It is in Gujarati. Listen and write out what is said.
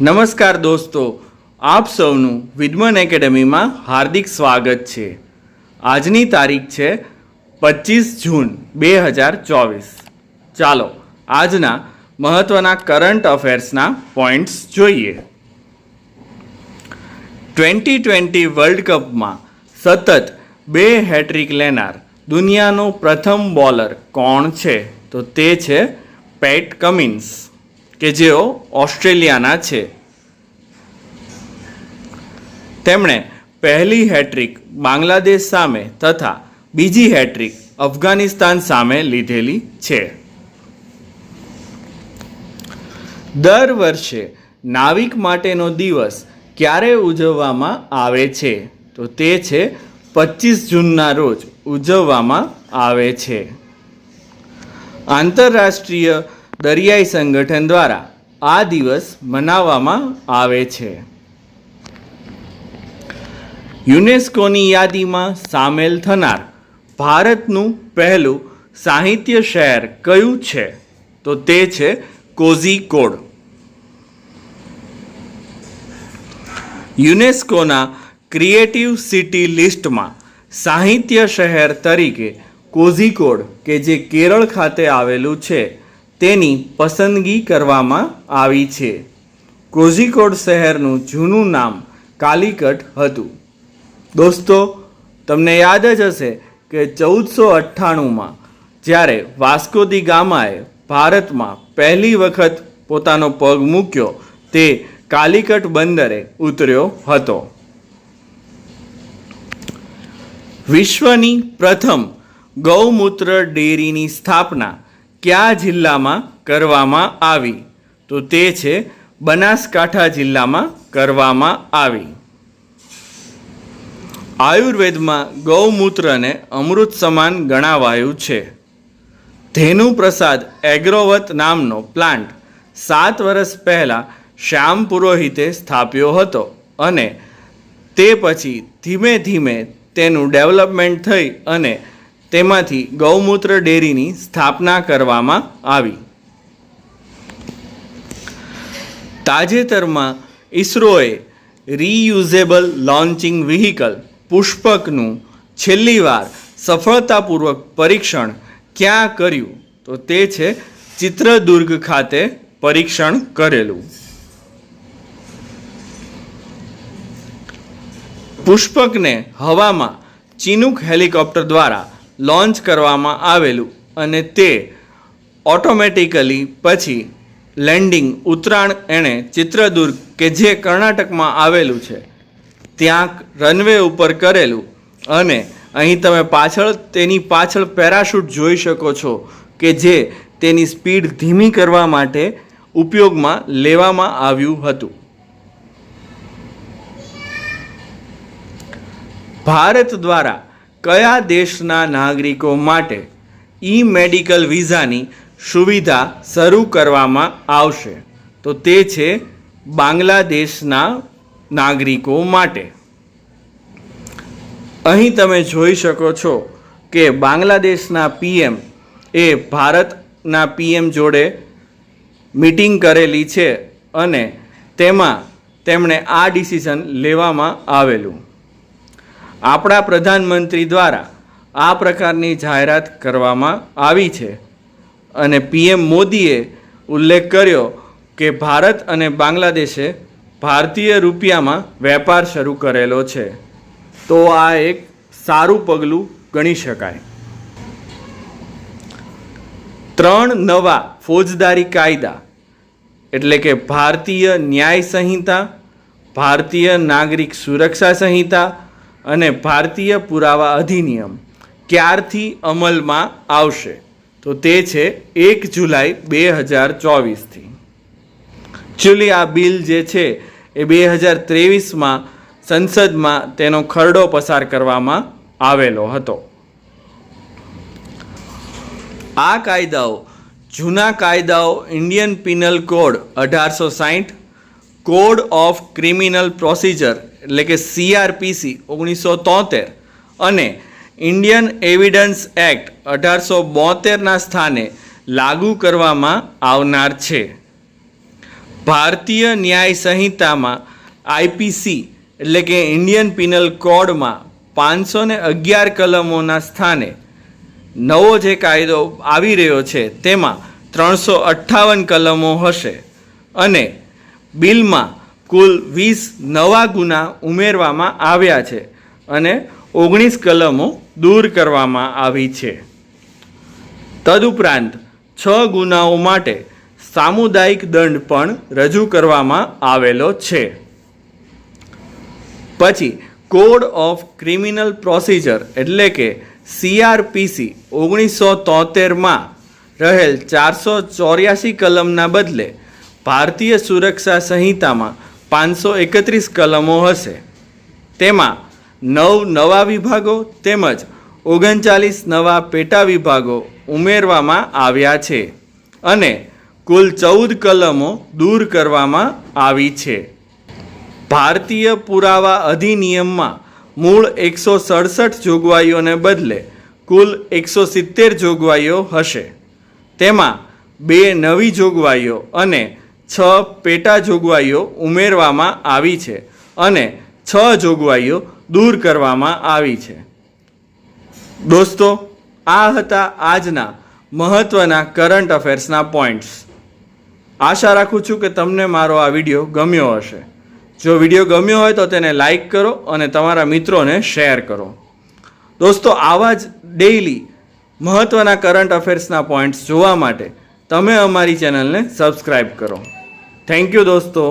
નમસ્કાર દોસ્તો, આપ સૌનું વિદ્મન એકેડમીમાં હાર્દિક સ્વાગત છે. આજની તારીખ છે 25 જૂન 2024. ચાલો આજના મહત્ત્વના કરંટ અફેર્સના પોઈન્ટ્સ જોઈએ. 2020 વર્લ્ડ કપમાં સતત 2 હેટ્રિક લેનાર દુનિયાનો પ્રથમ બોલર કોણ છે? તો તે છે પેટ કમિન્સ, કે જેઓ ઓસ્ટ્રેલિયાના છે. તેમણે પહેલી હેટ્રિક બાંગ્લાદેશ સામે તથા બીજી હેટ્રિક અફઘાનિસ્તાન સામે લીધેલી છે. દર વર્ષે નાવિક માટેનો દિવસ ક્યારે ઉજવવામાં આવે છે? તો તે છે 25 જૂનના રોજ ઉજવવામાં આવે છે. આંતરરાષ્ટ્રીય દરિયાઈ સંગઠન દ્વારા આ દિવસ મનાવવામાં આવે છે. યુનેસ્કોની યાદીમાં સામેલ થનાર ભારતનું પહેલું સાહિત્ય શહેર કયું છે? તો તે છે કોઝીકોડ. યુનેસ્કોના ક્રિએટિવ સિટી લિસ્ટમાં સાહિત્ય શહેર તરીકે કોઝીકોડ, કે જે કેરળ ખાતે આવેલું છે, તેની પસંદગી કરવામાં આવી છે. કોઝીકોડ શહેરનું જૂનું નામ કાલિકટ હતું. દોસ્તો, તમને યાદ જ હશે કે 1498માં જ્યારે વાસ્કો દી ગામાએ ભારતમાં પહેલી વખત પોતાનો પગ મૂક્યો, તે કાલિકટ બંદરે ઉતર્યો હતો. વિશ્વની પ્રથમ ગૌમૂત્ર ડેરીની સ્થાપના કયા જિલ્લામાં કરવામાં આવી? તો તે છે બનાસકાંઠા જિલ્લામાં કરવામાં આવી. આયુર્વેદમાં ગૌમૂત્રને અમૃત સમાન ગણાવાયું છે. ધેનુ પ્રસાદ એગ્રોવત નામનો પ્લાન્ટ 7 વર્ષ પહેલાં શ્યામ પુરોહિતે સ્થાપ્યો હતો અને તે પછી ધીમે ધીમે તેનું ડેવલપમેન્ટ થઈ અને તેમાંથી ગૌમૂત્ર ડેરીની સ્થાપના કરવામાં આવી. તાજેતરમાં ઇસરોએ રીયુઝેબલ લોન્ચિંગ વ્હીકલ પુષ્પકનું છેલ્લી વાર સફળતાપૂર્વક પરીક્ષણ ક્યાં કર્યું? તો તે છે ચિત્રદુર્ગ ખાતે પરીક્ષણ કરેલું. પુષ્પકને હવામાં ચિનુક હેલિકોપ્ટર દ્વારા લોન્ચ કરવામાં આવેલું અને તે ઓટોમેટિકલી પછી લેન્ડિંગ ઉતરાણ એણે ચિત્રદુર્ગ, કે જે કર્ણાટકમાં આવેલું છે, ત્યાં રનવે ઉપર કરેલું. અને અહીં તમે તેની પાછળ પેરાશૂટ જોઈ શકો છો, કે જે તેની સ્પીડ ધીમી કરવા માટે ઉપયોગમાં લેવામાં આવ્યું હતું. ભારત દ્વારા કયા દેશના નાગરિકો માટે ઈ-મેડિકલ વિઝાની સુવિધા શરૂ કરવામાં આવશે? તો તે છે બાંગ્લાદેશના નાગરિકો માટે. અહીં તમે જોઈ શકો છો કે બાંગ્લાદેશના પીએમ એ ભારતના પીએમ જોડે મીટિંગ કરેલી છે અને તેમાં તેમણે આ ડિસિઝન લેવામાં આવેલું. આપણા પ્રધાનમંત્રી દ્વારા આ પ્રકારની જાહેરાત કરવામાં આવી છે અને પીએમ મોદીએ ઉલ્લેખ કર્યો કે ભારત અને બાંગ્લાદેશે ભારતીય રૂપિયામાં વેપાર શરૂ કરેલો છે. તો આ એક સારું પગલું ગણી શકાય. 3 નવા ફોજદારી કાયદા એટલે કે ભારતીય ન્યાય સંહિતા, ભારતીય નાગરિક સુરક્ષા સંહિતા અને ભારતીય પુરાવા અધિનિયમ ક્યારથી અમલમાં આવશે? તો તે છે 1 જુલાઈ 2024થી. એકચ્યુઅલી આ બિલ જે છે એ 2023માં સંસદમાં તેનો ખરડો પસાર કરવામાં આવેલો હતો. આ કાયદાઓ જૂના કાયદાઓ Indian penal code 1860, code of criminal procedure એટલે કે CRPC 1973 અને ઇન્ડિયન એવિડન્સ એક્ટ 1872ના સ્થાને લાગુ કરવામાં આવનાર છે. ભારતીય ન્યાય સંહિતામાં આઈપીસી એટલે કે ઇન્ડિયન પિનલ કોડમાં 511 કલમોના સ્થાને નવો જે કાયદો આવી રહ્યો છે તેમાં 358 કલમો હશે અને બિલમાં કુલ 20 નવા ગુના ઉમેરવામાં આવ્યા છે અને 19 કલમો દૂર કરવામાં આવી છે. તદુપરાંત 6 ગુનાઓ માટે સામુદાયિક દંડ પણ રજૂ કરવામાં આવેલો છે. પછી કોડ ઓફ ક્રિમિનલ પ્રોસિજર એટલે કે CRPC 1973માં રહેલ 484 કલમના બદલે ભારતીય સુરક્ષા સંહિતામાં 531 કલમો હશે. તેમાં 9 નવા વિભાગો તેમજ 39 નવા પેટા વિભાગો ઉમેરવામાં આવ્યા છે અને કુલ 14 કલમો દૂર કરવામાં આવી છે. ભારતીય પુરાવા અધિનિયમમાં મૂળ 167 જોગવાઈઓને બદલે કુલ 170 જોગવાઈઓ હશે. તેમાં 2 નવી જોગવાઈઓ અને 6 પેટા જોગવાઈઓ ઉમેરવામાં આવી છે અને 6 જોગવાઈઓ દૂર કરવામાં આવી છે. દોસ્તો, આ હતા આજના મહત્ત્વના કરંટ અફેર્સના પોઈન્ટ્સ. આશા રાખું છું કે તમને મારો આ વિડીયો ગમ્યો હશે. જો વિડીયો ગમ્યો હોય તો તેને લાઈક કરો અને તમારા મિત્રોને શેર કરો. દોસ્તો, આવા જ ડેઈલી મહત્ત્વના કરંટ અફેર્સના પોઈન્ટ્સ જોવા માટે તમે અમારી ચેનલને સબસ્ક્રાઈબ કરો. થેન્ક યુ દોસ્તો.